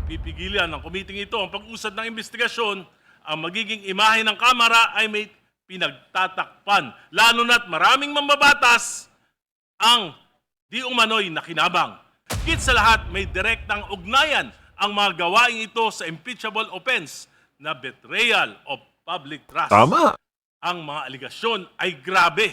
pipigilan ng komiting ito ang pag-usad ng investigasyon, ang magiging imahe ng Kamara ay may pinagtatakpan. Lalo na't maraming mambabatas ang di umano'y nakinabang. Higit sa lahat, may direktang ugnayan ang mga gawain ito sa impeachable offense na betrayal of public trust. Tama. Ang mga aligasyon ay grabe.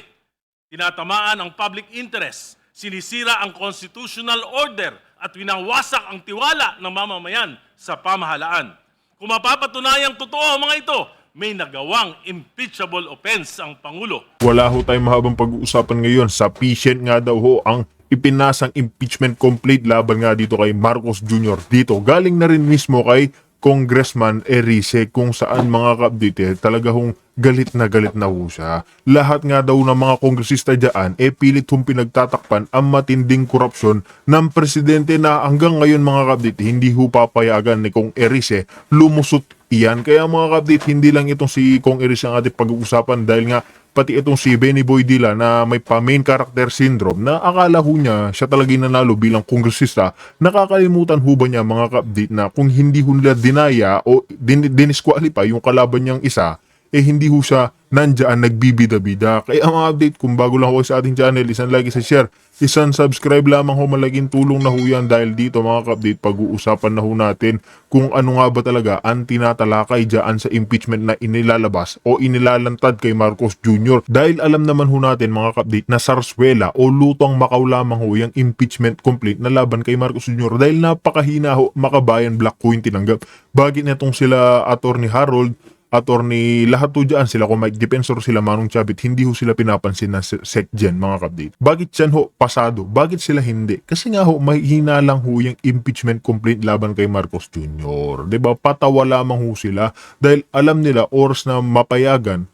Tinatamaan ang public interest, sinisira ang constitutional order at winawasak ang tiwala ng mamamayan sa pamahalaan. Kung mapapatunayang totoo ang mga ito, may nagawang impeachable offense ang Pangulo. Wala ho tayong mahabang pag-uusapan ngayon. Sufficient nga daw ho ang ipinasang impeachment complaint laban nga dito kay Marcos Jr. Dito, galing na rin mismo kay Congressman Erice, kung saan mga ka-update talaga hong galit na ho siya. Lahat nga daw ng mga kongresista dyan pilit hong pinagtatakpan ang matinding korupsyon ng presidente na hanggang ngayon mga ka-update hindi ho papayagan ni Kong Erice lumusot iyan. Kaya mga ka-update, hindi lang itong si Kong Erice ang ating pag-uusapan dahil nga pati itong si Benny Boy Dila na may pa-main character syndrome na akala ho niya siya talaga nanalo bilang kongresista. Nakakalimutan ho ba niya mga ka-update na kung hindi ho nila dinaya o dinisqualify yung kalaban niyang isa, hindi ho siya nandyan nagbibida-bida. Kaya mga update, kung bago lang ho sa ating channel, isang like, isang share, isang subscribe lamang ho, malaking tulong na ho yan dahil dito mga ka-update, pag-uusapan na ho natin kung ano nga ba talaga ang tinatalakay dyan sa impeachment na inilalabas o inilalantad kay Marcos Jr. Dahil alam naman ho natin mga ka-update na sarswela o lutong Macau lamang ho yung impeachment complaint na laban kay Marcos Jr. dahil napakahina ho, makabayan black ko yung tinanggap. Bagit netong sila Attorney Harold, attorney, lahat to dyan, sila kung Mike Defensor, sila Manong Chavit, hindi ho sila pinapansin na SecGen mga ka-update. Bakit yan ho pasado? Bakit sila hindi? Kasi nga ho, mahina lang ho yung impeachment complaint laban kay Marcos Jr. Diba? Patawa lamang ho sila dahil alam nila oras na mapayagan,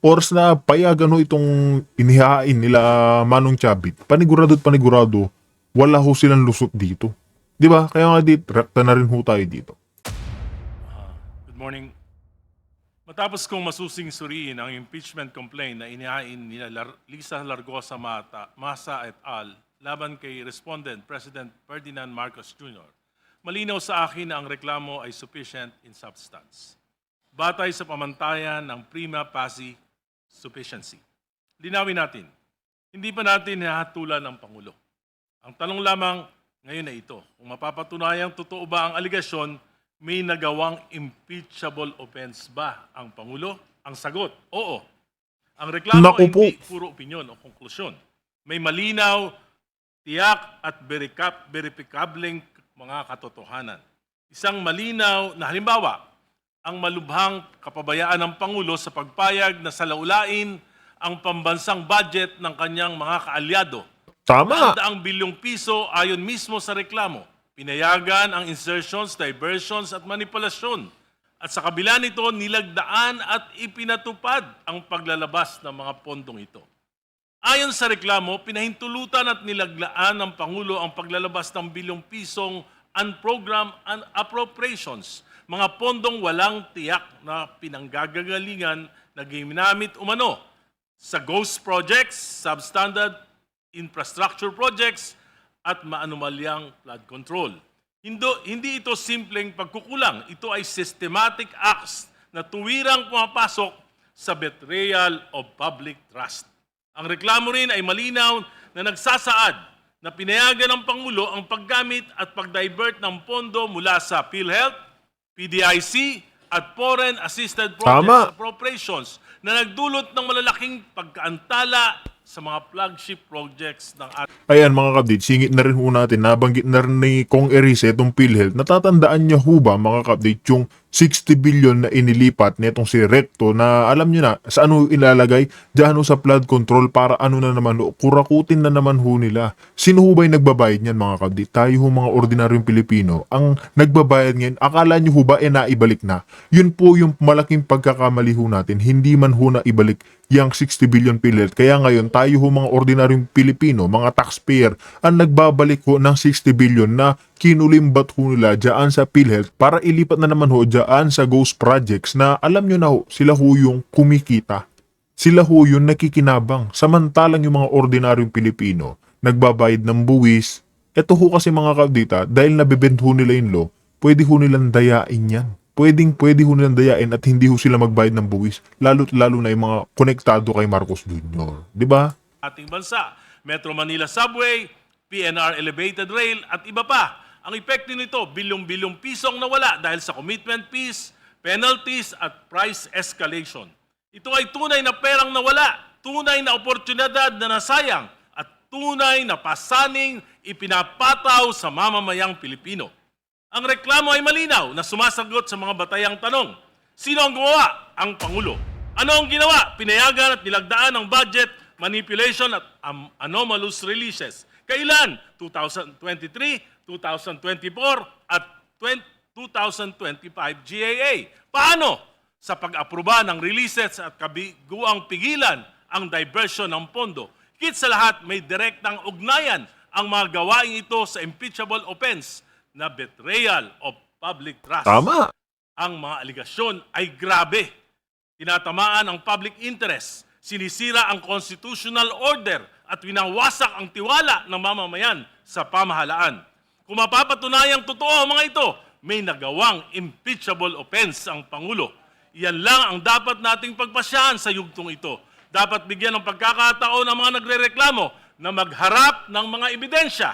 oras na payagan ho itong inihain nila Manong Chavit, panigurado, wala ho silang lusot dito. Diba? Kaya nga dito, rekta na rin ho tayo dito. Good morning. Matapos kong masusing suriin ang impeachment complaint na inihain ni Lisa Largosa Masa et al. Laban kay Respondent President Ferdinand Marcos Jr., malinaw sa akin na ang reklamo ay sufficient in substance. Batay sa pamantayan ng prima facie sufficiency. Linawin natin, hindi pa natin hinahatulan ang Pangulo. Ang tanong lamang ngayon ay ito, kung mapapatunayang totoo ba ang aligasyon, may nagawang impeachable offense ba ang Pangulo? Ang sagot, oo. Ang reklamo ay hindi puro opinyon o konklusyon. May malinaw, tiyak at verifikableng mga katotohanan. Isang malinaw na halimbawa, ang malubhang kapabayaan ng Pangulo sa pagpayag na salaulain ang pambansang budget ng kanyang mga kaalyado. Tama! Ang bilyong piso ayon mismo sa reklamo. Pinayagan ang insertions, diversions at manipulasyon. At sa kabila nito, nilagdaan at ipinatupad ang paglalabas ng mga pondong ito. Ayon sa reklamo, pinahintulutan at nilaglaan ng Pangulo ang paglalabas ng bilyong pisong unprogrammed appropriations, mga pondong walang tiyak na pinanggagalingan na ginamit umano sa ghost projects, substandard infrastructure projects, at maanumalyang flood control. Hindi ito simpleng pagkukulang. Ito ay systematic acts na tuwirang pumapasok sa betrayal of public trust. Ang reklamo rin ay malinaw na nagsasaad na pinayagan ng Pangulo ang paggamit at pag-divert ng pondo mula sa PhilHealth, PDIC at Foreign Assisted Projects Appropriations na nagdulot ng malalaking pagkaantala sa mga flagship projects ng ating. Ayan mga kabdit, singit na rin ho natin, nabanggit na rin ni Kong Erice itong PhilHealth. Natatandaan niya ho ba mga kabdit yung 60 billion na inilipat netong si Recto na alam niyo na sa ano ilalagay diyan ho sa flood control para ano na naman ho, kurakutin na naman ho nila. Sino ho ba yung nagbabayad niyan mga kabdit? Tayo ho mga ordinaryong Pilipino ang nagbabayad ngayon. Akala niyo ho ba naibalik na? Yun po yung malaking pagkakamali ho natin. Hindi man ho na ibalik yung 60 billion PhilHealth. Kaya ngayon tayo ho mga ordinaryong Pilipino, mga taxpayer ang nagbabalik ho ng 60 billion na kinulimbat ho nila dyan sa PhilHealth para ilipat na naman ho dyan sa ghost projects na alam nyo na ho, sila ho yung kumikita. Sila ho yung nakikinabang. Samantalang yung mga ordinaryong Pilipino, nagbabayad ng buwis. Ito ho kasi mga kabdita, dahil nabibend ho nila yung law, pwede ho nilang dayain yan. Pwede ho nilang dayain at hindi ho sila magbayad ng buwis. Lalo na yung mga konektado kay Marcos Jr. Di ba? Ating bansa, Metro Manila Subway, PNR Elevated Rail at iba pa. Ang epekto nito, bilyong-bilyong pisong nawala dahil sa commitment fees, penalties at price escalation. Ito ay tunay na perang nawala, tunay na oportunidad na nasayang at tunay na pasaning ipinapataw sa mamamayang Pilipino. Ang reklamo ay malinaw na sumasagot sa mga batayang tanong. Sino ang gumawa? Ang Pangulo. Ano ang ginawa? Pinayagan at nilagdaan ng budget, manipulation at anomalous releases. Kailan? 2023, 2024 at 2025 GAA. Paano? Sa pag-aproba ng releases at kabiguang pigilan ang diversion ng pondo. Higit sa lahat, may direktang ugnayan ang mga gawain ito sa impeachable offense na betrayal of public trust. Tama. Ang mga aligasyon ay grabe. Tinatamaan ang public interest, sinisira ang constitutional order at winawasak ang tiwala ng mamamayan sa pamahalaan. Kung mapapatunayang totoo ang mga ito, may nagawang impeachable offense ang Pangulo. Iyan lang ang dapat nating pagpasyahan sa yugtong ito. Dapat bigyan ng pagkakataon ang mga nagrereklamo na magharap ng mga ebidensya,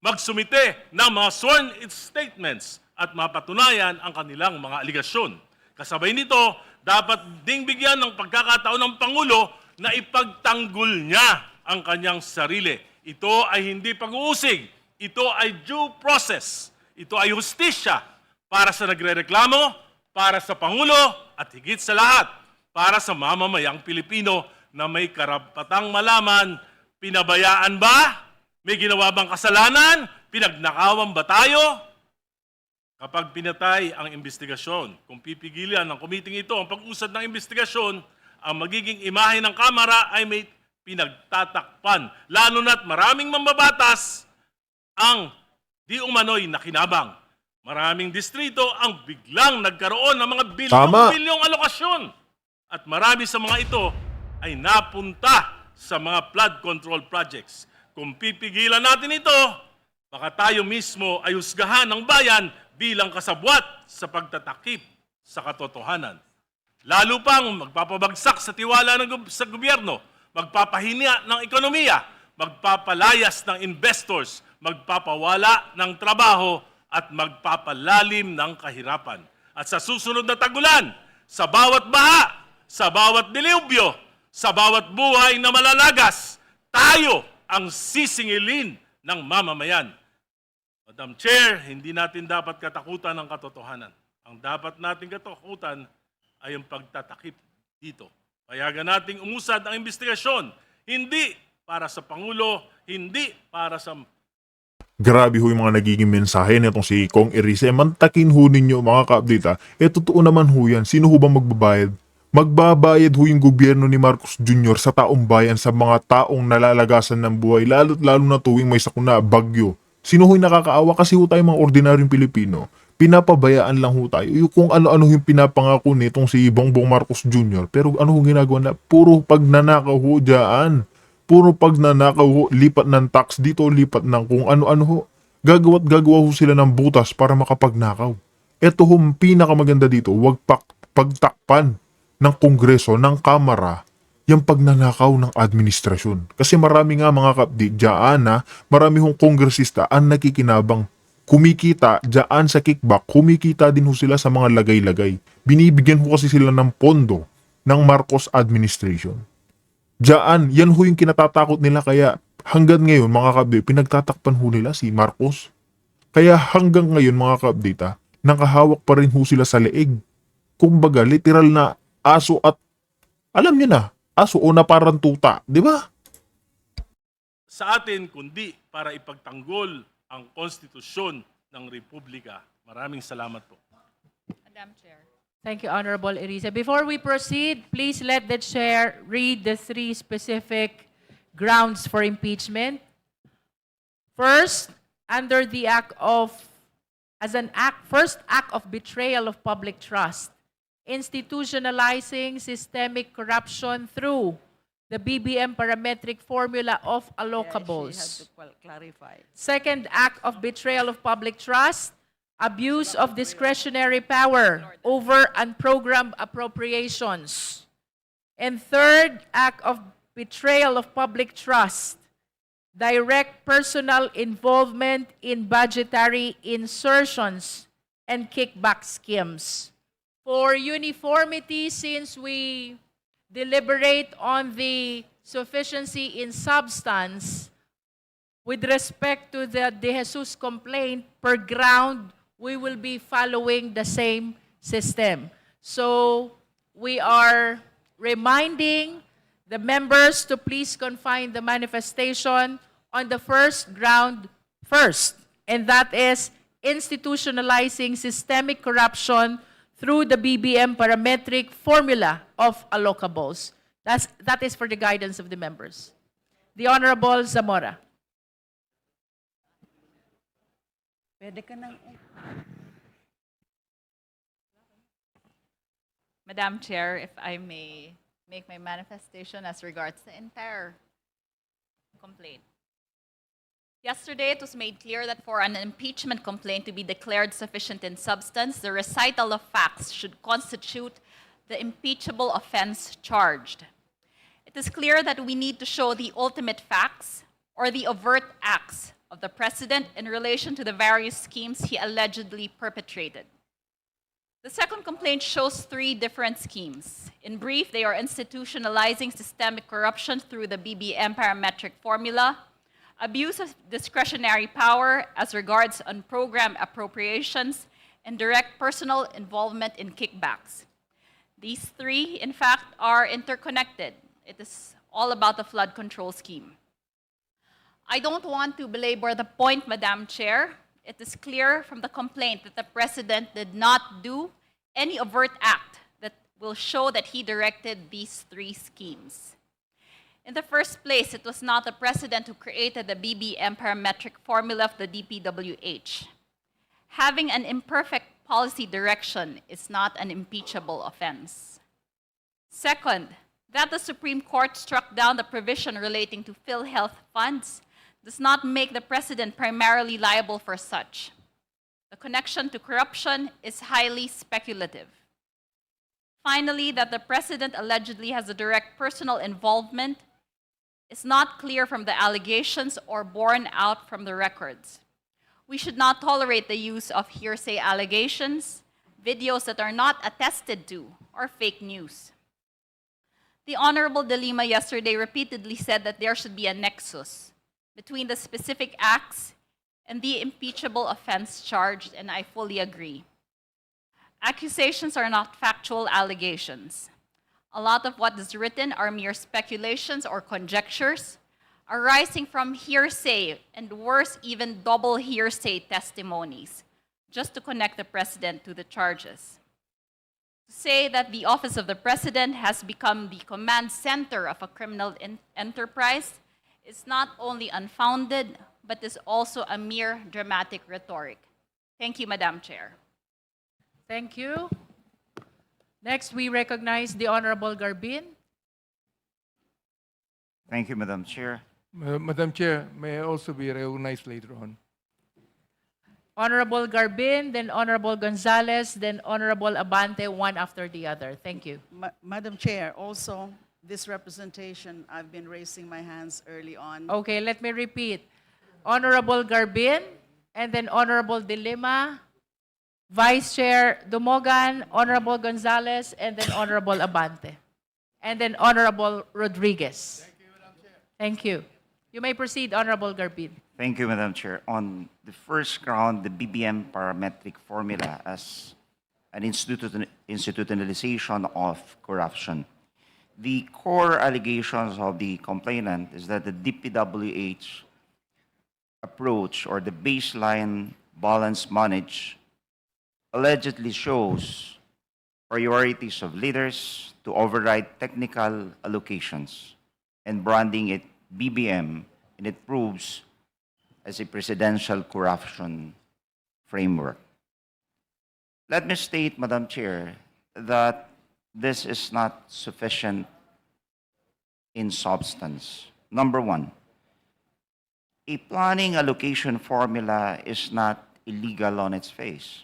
magsumite ng mga sworn statements at mapatunayan ang kanilang mga aligasyon. Kasabay nito, dapat ding bigyan ng pagkakataon ng Pangulo na ipagtanggol niya ang kanyang sarili. Ito ay hindi pag-uusig. Ito ay due process. Ito ay hustisya para sa nagrereklamo, para sa Pangulo, at higit sa lahat, para sa mamamayang Pilipino na may karapatang malaman, pinabayaan ba? May ginawa bang kasalanan? Pinagnakawan ba tayo? Kapag pinatay ang investigasyon, kung pipigilan ng komiting ito ang pag-usad ng investigasyon, ang magiging imahe ng Kamara ay may pinagtatakpan. Lalo na't maraming mambabatas ang di umano'y nakinabang. Maraming distrito ang biglang nagkaroon ng mga bilyong-bilyong alokasyon. At marami sa mga ito ay napunta sa mga flood control projects. Kung pipigilan natin ito, baka tayo mismo ay husgahan ng bayan bilang kasabwat sa pagtatakip sa katotohanan. Lalo pang magpapabagsak sa tiwala sa gobyerno, magpapahina ng ekonomiya, magpapalayas ng investors, magpapawala ng trabaho at magpapalalim ng kahirapan. At sa susunod na tagulan, sa bawat baha, sa bawat dilubyo, sa bawat buhay na malalagas, tayo ang sisingilin ng mamamayan. Madam Chair, hindi natin dapat katakutan ang katotohanan. Ang dapat natin katakutan ay ang pagtatakip dito. Payagan nating umusad ang investigasyon, hindi para sa Pangulo, hindi para sa... Grabe ho yung mga nagiging mensahe nitong si Kong Erice. Mantakin ho ninyo mga ka-update. Totoo naman ho yan. Sino ho bang magbabayad? Magbabayad ho yung gobyerno ni Marcos Jr. sa taong bayan, sa mga taong nalalagasan ng buhay, lalo na tuwing may sakuna, bagyo. Sino ho yung nakakaawa? Kasi ho tayo mga ordinaryong Pilipino. Pinapabayaan lang ho tayo. Yung kung ano-ano yung pinapangako nitong si Bongbong Marcos Jr. Pero ano ho ginagawa na? Puro pagnanakaw ho dyan. Puro pagnanakaw ho, lipat ng tax dito, lipat ng kung ano-ano ho. Gagawa ho sila ng butas para makapagnakaw. Ito ho, pinakamaganda dito, wag pagtakpan ng Kongreso, ng Kamara, yung pagnanakaw ng administrasyon. Kasi marami nga mga kapdi, dyan na, marami hong kongresista ang nakikinabang. Kumikita dyan sa kickback, kumikita din ho sila sa mga lagay-lagay. Binibigyan ho kasi sila ng pondo ng Marcos administration. Diyan, yan ho yung kinatatakot nila, kaya hanggang ngayon mga ka-update, pinagtatakpan ho nila si Marcos. Kaya hanggang ngayon mga ka-update, nakahawak pa rin ho sila sa leeg. Kumbaga, literal na aso at, alam niyo na, aso o na parang tuta, di ba? Sa atin, kundi para ipagtanggol ang konstitusyon ng Republika. Maraming salamat po. Madam Chair. Thank you, Honorable Erice. Before we proceed, please let the Chair read the 3 specific grounds for impeachment. First, under the first act of betrayal of public trust, institutionalizing systemic corruption through the BBM parametric formula of allocables. She had to clarify. Second act of betrayal of public trust, abuse of discretionary power over unprogrammed appropriations. And third, act of betrayal of public trust, direct personal involvement in budgetary insertions and kickback schemes. For uniformity, since we deliberate on the sufficiency in substance, with respect to the De Jesus complaint per ground, we will be following the same system. So we are reminding the members to please confine the manifestation on the first ground first, and that is institutionalizing systemic corruption through the BBM parametric formula of allocables. That is for the guidance of the members. The Honorable Zamora. Madam Chair, if I may make my manifestation as regards the entire complaint. Yesterday, it was made clear that for an impeachment complaint to be declared sufficient in substance, the recital of facts should constitute the impeachable offense charged. It is clear that we need to show the ultimate facts or the overt acts of the President in relation to the various schemes he allegedly perpetrated. The second complaint shows three different schemes. In brief, they are institutionalizing systemic corruption through the BBM parametric formula, abuse of discretionary power as regards unprogrammed appropriations, and direct personal involvement in kickbacks. These three, in fact, are interconnected. It is all about the flood control scheme. I don't want to belabor the point, Madam Chair. It is clear from the complaint that the President did not do any overt act that will show that he directed these three schemes. In the first place, it was not the President who created the BBM parametric formula of the DPWH. Having an imperfect policy direction is not an impeachable offense. Second, that the Supreme Court struck down the provision relating to PhilHealth funds does not make the President primarily liable for such. The connection to corruption is highly speculative. Finally, that the President allegedly has a direct personal involvement is not clear from the allegations or borne out from the records. We should not tolerate the use of hearsay allegations, videos that are not attested to, or fake news. The Honorable De Lima yesterday repeatedly said that there should be a nexus between the specific acts and the impeachable offense charged, and I fully agree. Accusations are not factual allegations. A lot of what is written are mere speculations or conjectures arising from hearsay and worse, even double hearsay testimonies, just to connect the President to the charges. To say that the office of the President has become the command center of a criminal enterprise is not only unfounded, but is also a mere dramatic rhetoric. Thank you, Madam Chair. Thank you. Next, we recognize the Honorable Garbin. Thank you, Madam Chair. Madam Chair, may I also be recognized later on? Honorable Garbin, then Honorable Gonzales, then Honorable Abante, one after the other. Thank you. Madam Chair, also, this representation, I've been raising my hands early on. Okay, let me repeat. Honorable Garbin, and then Honorable De Lima, Vice Chair Dumogan, Honorable Gonzales, and then Honorable Abante. And then Honorable Rodriguez. Thank you, Madam Chair. Thank you. You may proceed, Honorable Garbin. Thank you, Madam Chair. On the first ground, the BBM parametric formula as an institutionalization of corruption. The core allegations of the complainant is that the DPWH approach or the baseline balance manage allegedly shows priorities of leaders to override technical allocations and branding it BBM, and it proves as a presidential corruption framework. Let me state, Madam Chair, that this is not sufficient in substance. Number one, a planning allocation formula is not illegal on its face.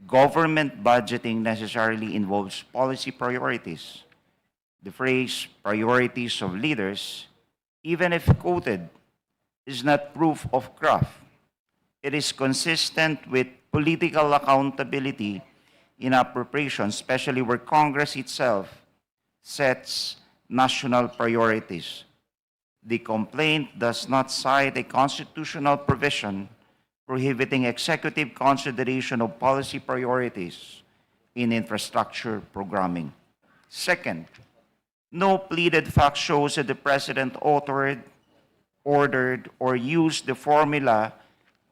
Government budgeting necessarily involves policy priorities. The phrase priorities of leaders, even if quoted, is not proof of craft. It is consistent with political accountability in appropriations, especially where Congress itself sets national priorities. The complaint does not cite a constitutional provision prohibiting executive consideration of policy priorities in infrastructure programming. Second, no pleaded fact shows that the President authored, ordered, or used the formula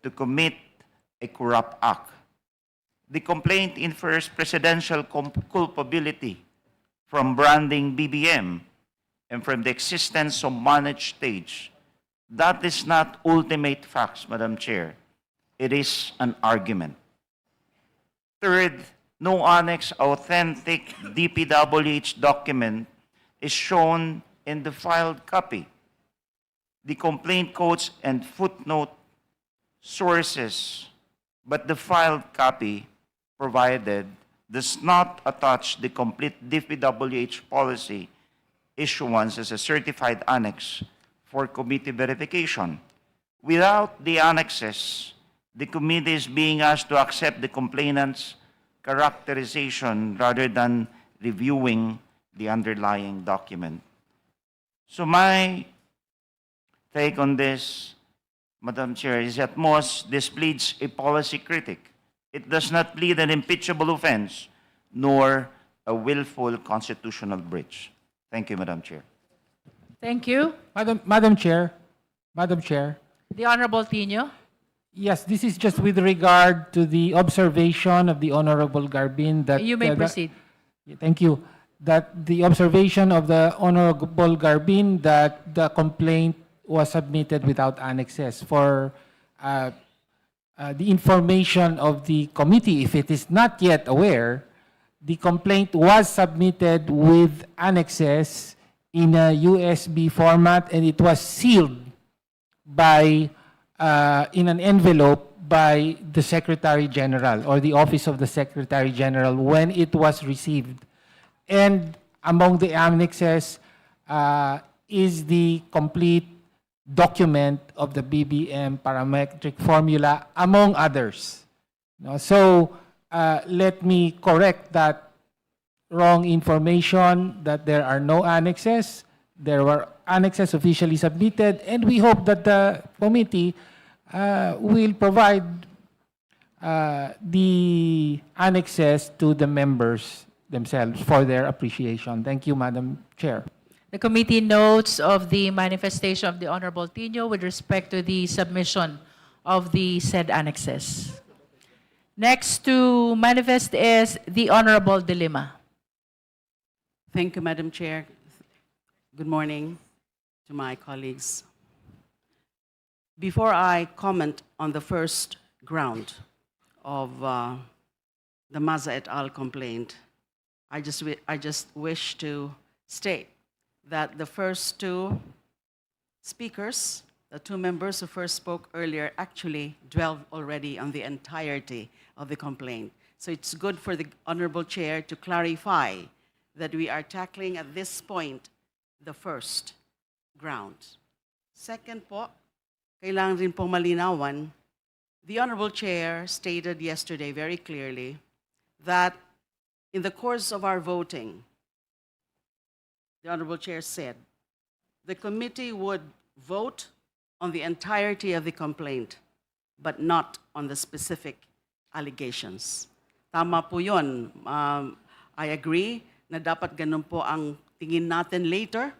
to commit a corrupt act. The complaint infers presidential culpability from branding BBM and from the existence of managed stage. That is not ultimate facts, Madam Chair. It is an argument. Third, no annex authentic DPWH document is shown in the filed copy. The complaint quotes and footnote sources, but the filed copy provided does not attach the complete DPWH policy issuance as a certified annex for committee verification. Without the annexes, the committee is being asked to accept the complainant's characterization rather than reviewing the underlying document. So my take on this, Madam Chair, is at most this pleads a policy critic. It does not plead an impeachable offense nor a willful constitutional breach. Thank you, Madam Chair. Thank you. Madam Chair, The Honorable Tino. yes, this is just with regard to the observation of the Honorable Garbin that... You may proceed. Thank you. That the observation of the Honorable Garbin that the complaint was submitted without annexes for the information of the committee, if it is not yet aware, the complaint was submitted with annexes in a USB format and it was sealed by, in an envelope by the Secretary General or the Office of the Secretary General when it was received. And among the annexes is the complete document of the BBM parametric formula, among others. No, so let me correct that wrong information that there are no annexes. There were annexes officially submitted, and we hope that the committee will provide the annexes to the members themselves for their appreciation. Thank you, Madam Chair. The committee notes of the manifestation of the Honorable Tino with respect to the submission of the said annexes. Next to manifest is the Honorable De Lima. Thank you, Madam Chair. Good morning to my colleagues. Before I comment on the first ground of the Maza et al. Complaint, I just wish to state that the first two speakers, the two members who first spoke earlier, actually dwelled already on the entirety of the complaint. So it's good for the Honorable Chair to clarify that we are tackling at this point the first ground. Second po, kailangan rin pong malinawan, the Honorable Chair stated yesterday very clearly that in the course of our voting, the Honorable Chair said, the committee would vote on the entirety of the complaint, but not on the specific allegations. Tama po yun. I agree na dapat ganun po ang tingin natin later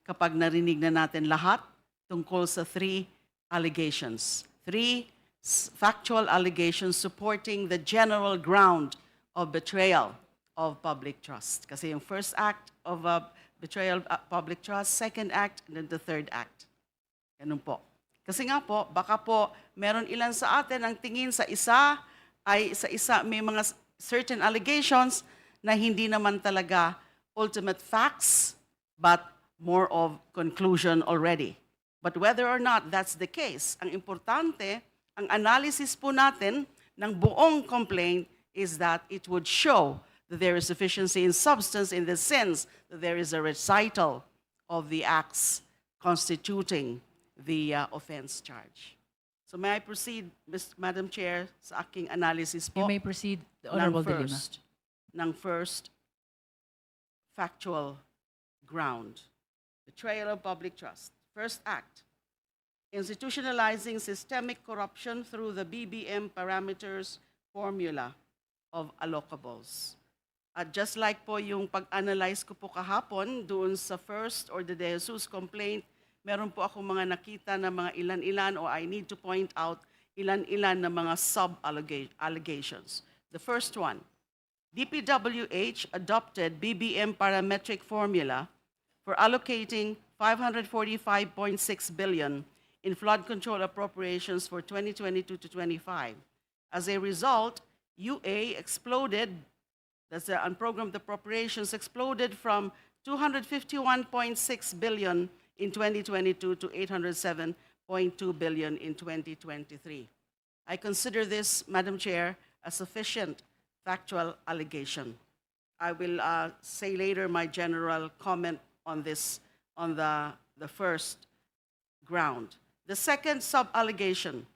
kapag narinig na natin lahat tungkol sa three allegations. Three factual allegations supporting the general ground of betrayal of public trust. Kasi yung first act of betrayal of public trust, second act, and then the third act. Ganun po. Kasi nga po, baka po meron ilan sa atin ang tingin sa isa ay sa isa may mga certain allegations na hindi naman talaga ultimate facts, but more of conclusion already. But whether or not that's the case, ang importante, Ang analysis po natin ng buong complaint is that it would show that there is sufficiency in substance in the sense that there is a recital of the acts constituting the offense charge. So may I proceed, Madam Chair, sa aking analysis po? You may proceed, Honorable De Lima. Ng first factual ground. Betrayal of public trust. First act, institutionalizing systemic corruption through the BBM parameters formula of allocables. At just like po yung pag-analyze ko po kahapon doon sa first or the De Jesus complaint, meron po akong mga nakita na mga ilan-ilan or I need to point out ilan-ilan na mga sub-allegations. The first one, DPWH adopted BBM parametric formula for allocating 545.6 billion in flood control appropriations for 2022 to 25. As a result, UA exploded, that's the unprogrammed appropriations, exploded from 251.6 billion in 2022 to 807.2 billion in 2023. I consider this, Madam Chair, a sufficient factual allegation. I will say later my general comment on this, on the first ground. The second sub-allegation,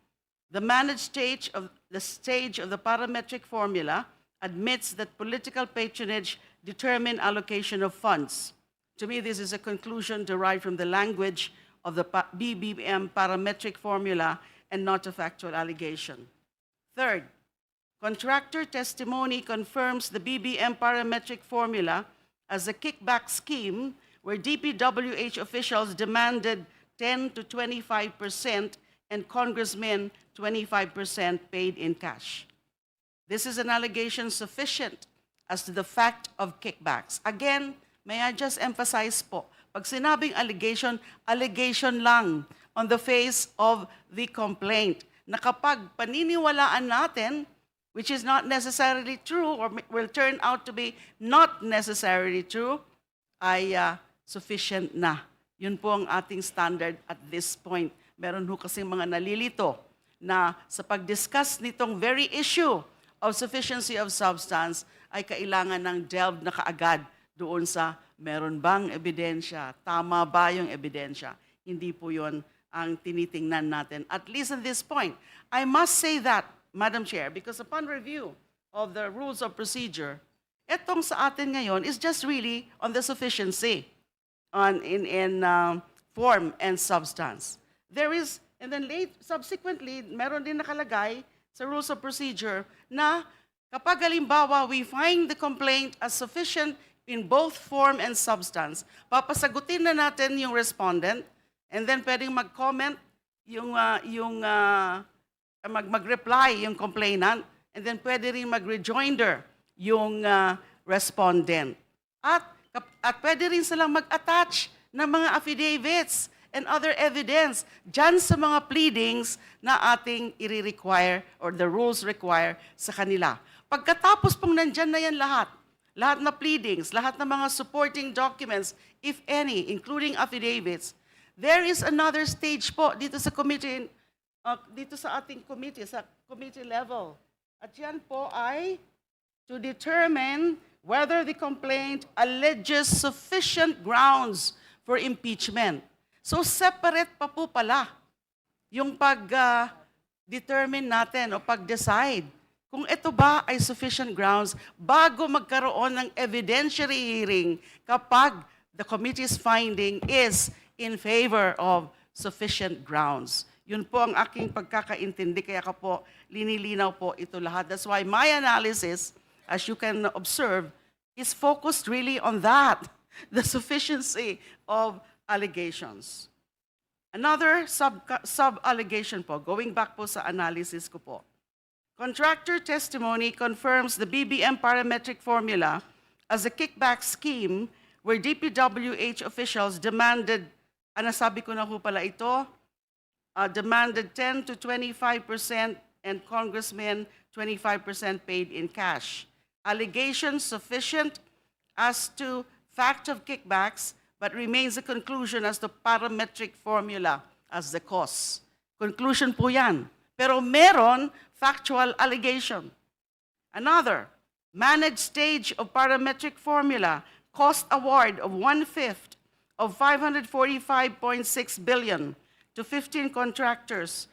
the managed stage of the parametric formula admits that political patronage determine allocation of funds. To me, this is a conclusion derived from the language of the BBM parametric formula and not a factual allegation. Third, contractor testimony confirms the BBM parametric formula as a kickback scheme where DPWH officials demanded 10 to 25% and congressmen 25% paid in cash. This is an allegation sufficient as to the fact of kickbacks. Again, may I just emphasize po, pag sinabing allegation, allegation lang on the face of the complaint. Na kapag paniniwalaan natin, which is not necessarily true or will turn out to be not necessarily true, ay sufficient na. Yun po ang ating standard at this point. Meron ho kasing mga nalilito na sa pag-discuss nitong very issue of sufficiency of substance ay kailangan ng delved na kaagad doon sa meron bang ebidensya, tama ba yung ebidensya. Hindi po yun ang tinitingnan natin. At least at this point, I must say that, Madam Chair, because upon review of the rules of procedure, etong sa atin ngayon is just really on the sufficiency in form and substance. There is, and then subsequently, meron din nakalagay sa rules of procedure na kapag halimbawa we find the complaint as sufficient in both form and substance, papasagutin na natin yung respondent and then pwedeng mag-comment mag-reply yung complainant and then pwede rin mag-rejoinder yung respondent. At pwede rin silang mag-attach ng mga affidavits and other evidence dyan sa mga pleadings na ating i-require or the rules require sa kanila. Pagkatapos pong nandyan na yan lahat na pleadings, lahat ng mga supporting documents, if any, including affidavits, there is another stage po dito sa committee, dito sa ating committee, sa committee level. At yan po ay to determine whether the complaint alleges sufficient grounds for impeachment. So separate pa po pala yung pag-determine natin o pag-decide kung ito ba ay sufficient grounds bago magkaroon ng evidentiary hearing kapag the committee's finding is in favor of sufficient grounds. Yun po ang aking pagkakaintindi, kaya ka po linilinaw po ito lahat. That's why my analysis, as you can observe, is focused really on that, the sufficiency of allegations. Another sub-allegation po, going back po sa analysis ko po. Contractor testimony confirms the BBM parametric formula as a kickback scheme where DPWH officials demanded, nasabi ko na po pala ito, demanded 10 to 25% and congressmen 25% paid in cash. Allegations sufficient as to fact of kickbacks, but remains a conclusion as to parametric formula as the cause. Conclusion po yan. pero meron factual allegation. Another, managed stage of parametric formula, cost award of 1/5 of 545.6 billion to 15 contractors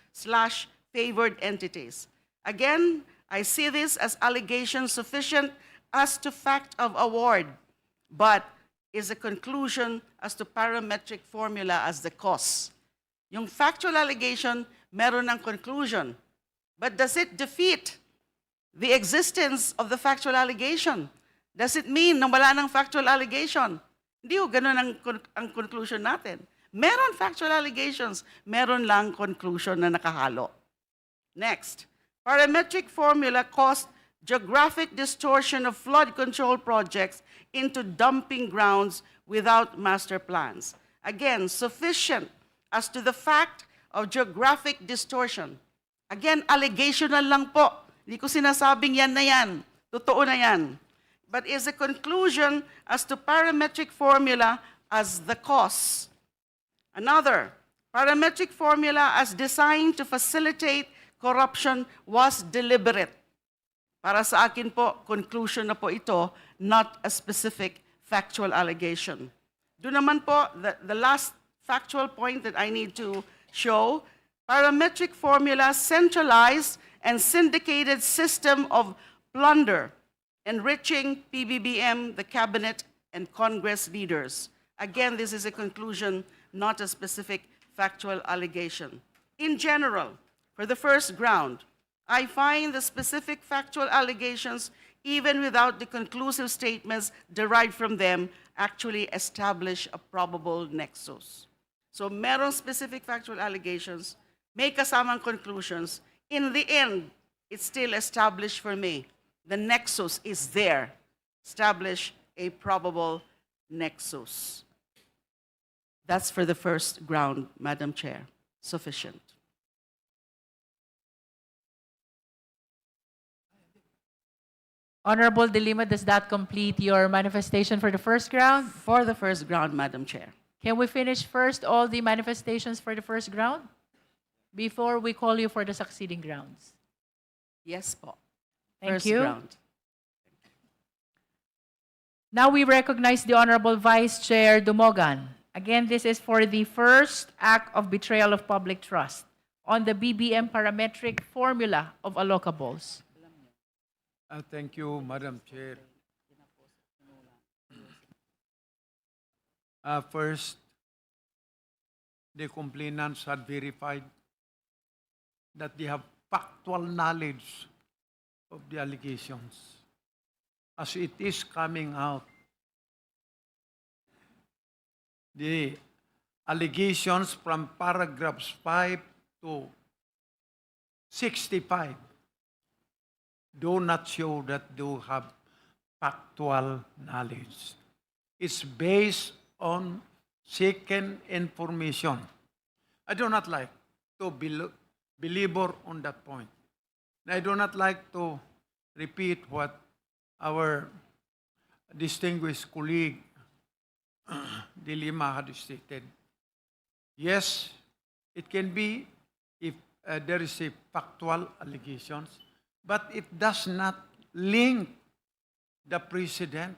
/ favored entities. Again, I see this as allegation sufficient as to fact of award, but is a conclusion as to parametric formula as the cause. Yung factual allegation, meron ng conclusion. But does it defeat the existence of the factual allegation? Does it mean na wala ng factual allegation? Hindi ho ganun ang conclusion natin. Meron factual allegations, meron lang conclusion na nakahalo. Next, parametric formula caused geographic distortion of flood control projects into dumping grounds without master plans. Again, sufficient as to the fact of geographic distortion. Again, allegational lang po. Hindi ko sinasabing yan na yan. Totoo na yan. But is a conclusion as to parametric formula as the cause. Another, parametric formula as designed to facilitate corruption was deliberate. Para sa akin po, conclusion na po ito, not a specific factual allegation. Doon naman po, the last factual point that I need to show, parametric formula centralized and syndicated system of plunder, enriching PBBM, the cabinet, and Congress leaders. Again, this is a conclusion, not a specific factual allegation. In general, for the first ground, I find the specific factual allegations, even without the conclusive statements derived from them, actually establish a probable nexus. So merong specific factual allegations, may kasamang conclusions. In the end, it's still established for me. The nexus is there. Establish a probable nexus. That's for the first ground, Madam Chair. Sufficient. Honorable De Lima, does that complete your manifestation for the first ground? For the first ground, Madam Chair. Can we finish first all the manifestations for the first ground before we call you for the succeeding grounds? Yes po. Thank First you. ground. Now we recognize the Honorable Vice Chair Dumogan. Again, this is for the first act of betrayal of public trust on the BBM parametric formula of allocables. Thank you, Madam Chair. First, the complainants had verified that they have factual knowledge of the allegations. As it is coming out, the allegations from paragraphs 5 to 65 do not show that they have factual knowledge. It's based on second information. I do not like to belabor on that point. I do not like to repeat what our distinguished colleague De Lima had stated. Yes, it can be if there is a factual allegations, but it does not link the president,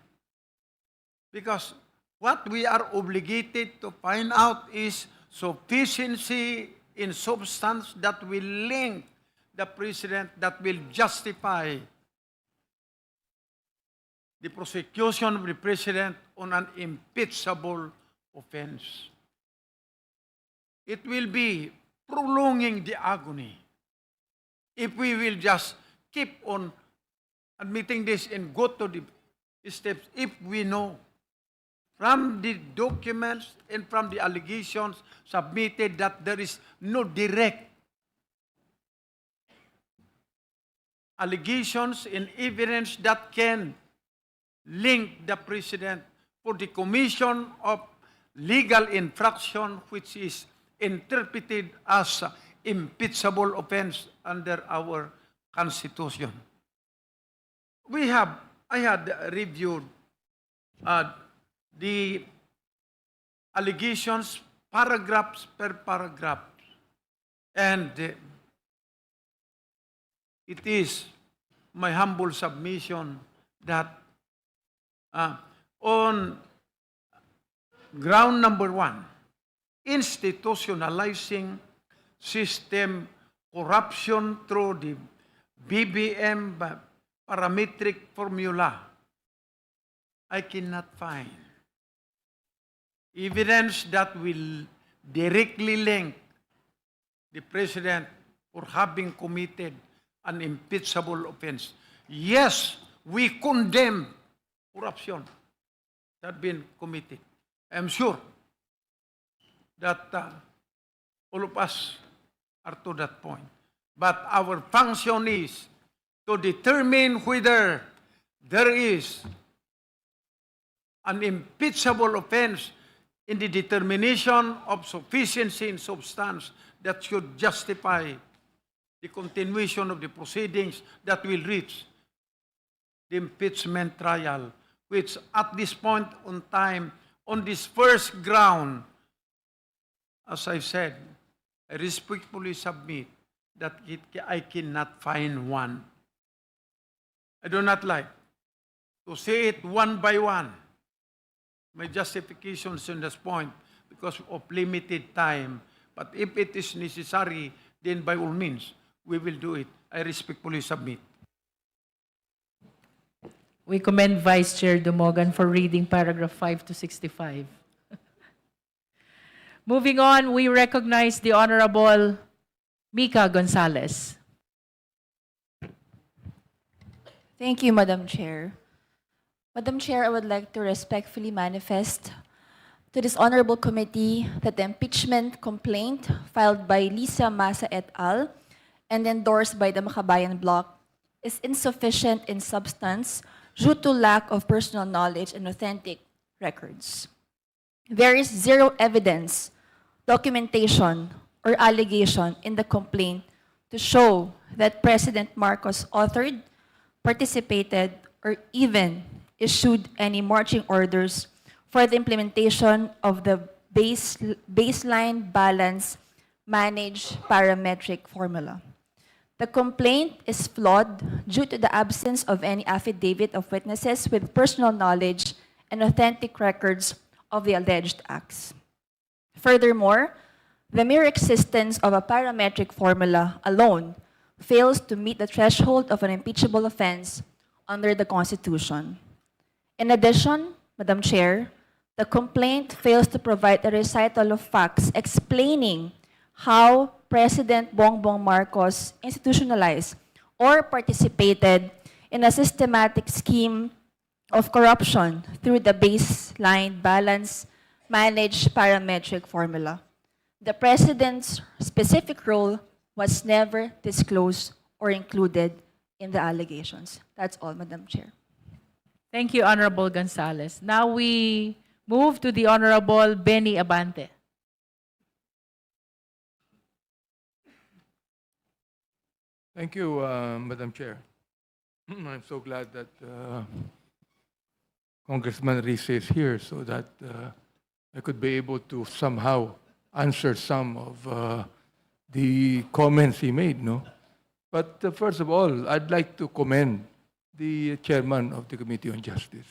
because what we are obligated to find out is sufficiency in substance that will link the president, that will justify the prosecution of the president on an impeachable offense. It will be prolonging the agony if we will just keep on admitting this and go to the steps if we know from the documents and from the allegations submitted that there is no direct allegations and evidence that can link the president for the commission of legal infraction which is interpreted as impeachable offense under our Constitution. I had reviewed the allegations paragraphs per paragraph, and it is my humble submission that on ground number one, institutionalizing system corruption through the BBM parametric formula, I cannot find evidence that will directly link the President for having committed an impeachable offense. Yes, we condemn corruption that been committed. I'm sure that all of us are to that point. But our function is to determine whether there is an impeachable offense in the determination of sufficiency in substance that should justify the continuation of the proceedings that will reach the impeachment trial, which at this point on time, on this first ground, as I said, I respectfully submit that I cannot find one. I do not like to say it one by one. My justifications on this point because of limited time. But if it is necessary, then by all means, we will do it. I respectfully submit. We commend Vice Chair Dumogan for reading paragraph 5 to 65. Moving on, we recognize the Honorable Mika Gonzalez. Thank you, Madam Chair. Madam Chair, I would like to respectfully manifest to this honorable committee that the impeachment complaint filed by Lisa Masa et al. And endorsed by the Makabayan Bloc is insufficient in substance due to lack of personal knowledge and authentic records. There is zero evidence, documentation, or allegation in the complaint to show that President Marcos authored, participated, or even issued any marching orders for the implementation of the baseline balance managed parametric formula. The complaint is flawed due to the absence of any affidavit of witnesses with personal knowledge and authentic records of the alleged acts. Furthermore, the mere existence of a parametric formula alone fails to meet the threshold of an impeachable offense under the Constitution. In addition, Madam Chair, the complaint fails to provide a recital of facts explaining how President Bongbong Marcos institutionalized or participated in a systematic scheme of corruption through the baseline balance managed parametric formula. The President's specific role was never disclosed or included in the allegations. That's all, Madam Chair. Thank you, Honorable Gonzalez. Now we move to the Honorable Benny Abante. Thank you, Madam Chair. I'm so glad that Congressman Rice is here so that I could be able to somehow answer some of the comments he made, no? But first of all, I'd like to commend the chairman of the Committee on Justice.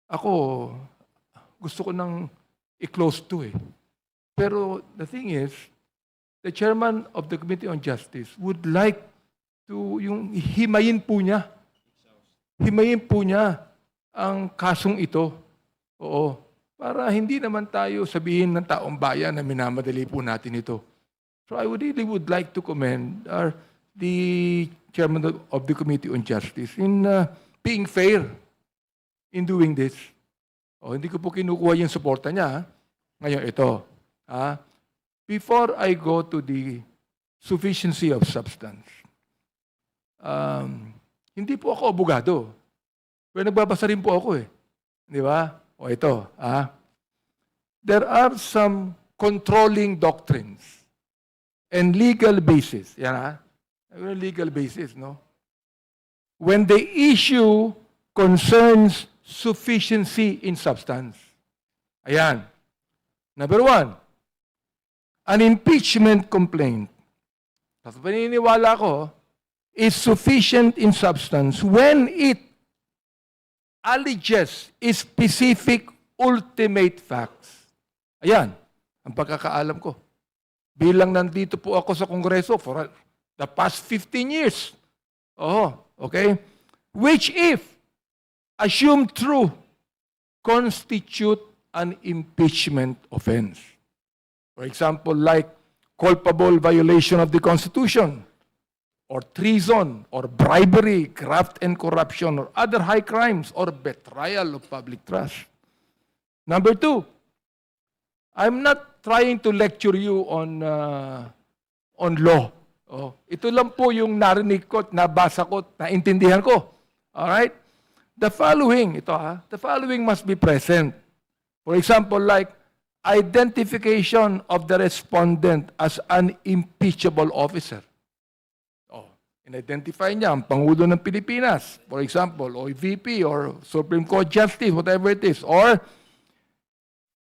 Ako, gusto ko nang i-close to eh. Pero the thing is, the chairman of the Committee on Justice would like to, yung himayin po niya ang kasong ito. Oo. Para hindi naman tayo sabihin ng taong bayan na minamadali po natin ito. So I really would like to commend the chairman of the Committee on Justice in being fair in doing this. Hindi ko po kinukuha yung suporta niya. Ha? Ngayon ito. Before I go to the sufficiency of substance, hindi po ako abogado. Pero nagbabasa rin po ako eh. Di ba? O ito. There are some controlling doctrines and legal basis. Yan legal basis, no? When the issue concerns sufficiency in substance. Ayan. Number one, an impeachment complaint. Tapos paniniwala ko is sufficient in substance when it alleges specific ultimate facts. Ayan, ang pagkakaalam ko. Bilang nandito po ako sa Kongreso for the past 15 years. Oh, okay? Which if assumed true, constitute an impeachment offense. For example, like culpable violation of the Constitution, or treason, or bribery, graft and corruption, or other high crimes, or betrayal of public trust. Number two, I'm not trying to lecture you on law. Oh, ito lang po yung narinig ko, nabasa ko, naintindihan ko. All right? The following must be present. For example, like identification of the respondent as an impeachable officer. Oh, in-identify niya ang Pangulo ng Pilipinas, for example, o VP or Supreme Court Justice, whatever it is, or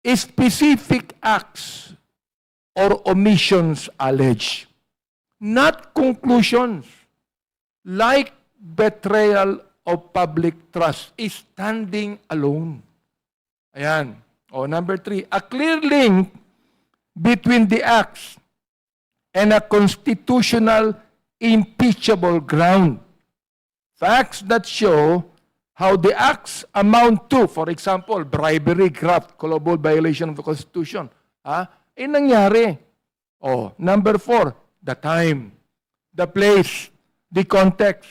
specific acts or omissions alleged, not conclusions, like betrayal of public trust is standing alone. Ayan. O, number three, a clear link between the acts and a constitutional impeachable ground. Facts that show how the acts amount to, for example, bribery, graft, culpable violation of the Constitution, nangyari. O, number four, the time, the place, the context,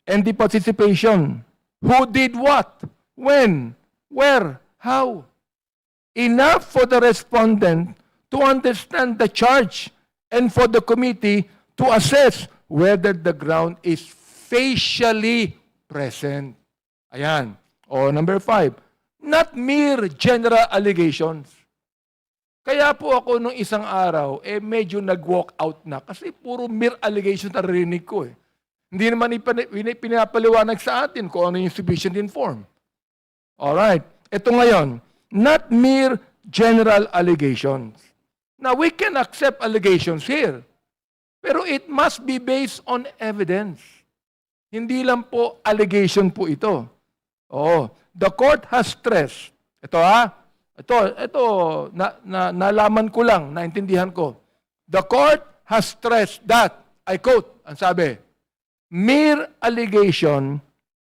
and the participation. Who did what? When? Where? How? Enough for the respondent to understand the charge and for the committee to assess whether the ground is facially present. Ayan. O, number five, not mere general allegations. Kaya po ako nung isang araw, medyo nag-walk out na kasi puro mere allegations na rinig ko eh. Hindi naman pinapaliwanag sa atin kung ano yung sufficient inform. Alright. Ito ngayon, not mere general allegations. Now, we can accept allegations here, pero it must be based on evidence. Hindi lang po allegation po ito. Oh, the court has stressed. Ito nalaman ko lang, naintindihan ko. The court has stressed that, I quote, ang sabi, mere allegation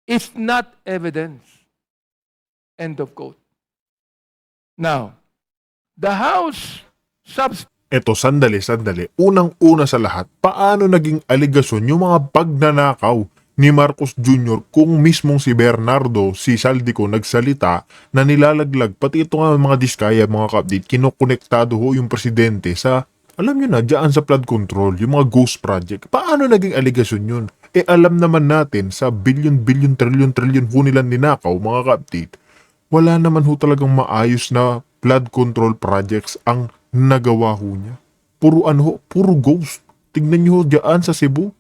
is not evidence. End of quote. Now, the House Eto, sandali. Unang-una sa lahat, paano naging aligasyon yung mga pagnanakaw ni Marcos Jr. kung mismong si Bernardo, si Saldico, nagsalita na nilalaglag, pati ito nga mga diskaya, mga ka-update, kinokonektado ho yung presidente sa, alam nyo na, dyan sa flood control, yung mga ghost project. Paano naging aligasyon yun? Alam naman natin, sa billion, trillion ho nilang ninakaw, mga ka-update, wala naman ho talagang maayos na flood control projects ang nagawa ho niya. Puro ghost. Tignan nyo ho dyan sa Cebu.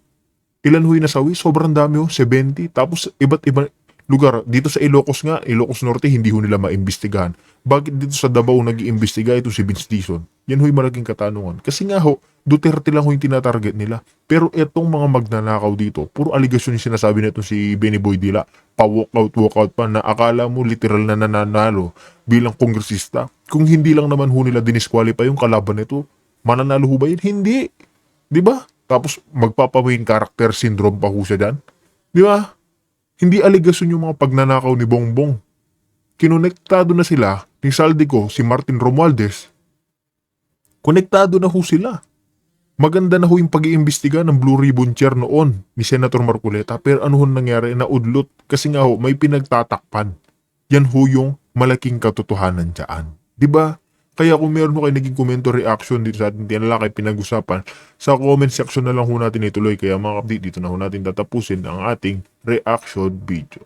Ilan ho'y nasawi? Sobrang dami ho, 70. Tapos iba't ibang lugar. Dito sa Ilocos nga, Ilocos Norte, hindi ho nila maimbestigahan. Bakit dito sa Davao nag-iimbestiga ito si Vince Dizon? Yan ho'y malaking katanungan. Kasi nga ho, Duterte lang ho yung tinatarget nila. Pero etong mga magnanakaw dito, puro aligasyon yung sinasabi nito si Benny Boy Dila. Pa-walkout pa na akala mo literal na nananalo bilang kongresista. Kung hindi lang naman ho nila dinisqualify yung kalaban nito, mananalo ho ba yun? Hindi. Di ba? Tapos magpapamain character syndrome pa ho siya dyan. Di ba? Hindi aligasyon yung mga pagnanakaw ni Bongbong. Kinonektado na sila ni Saldico, si Martin Romualdez. Konektado na ho sila. Maganda na ho yung pag-iimbestiga ng Blue Ribbon Chair noon ni Senator Marcoleta. Pero ano ho nangyari? Naudlot. Kasi nga ho, may pinagtatakpan. Yan ho yung malaking katotohanan dyan. Diba? Kaya kung meron ho kayo naging komento reaction dito sa ating tinalakay pinag-usapan, sa comment section na lang ho natin ituloy. Kaya mga update dito na ho natin tatapusin ang ating reaction video.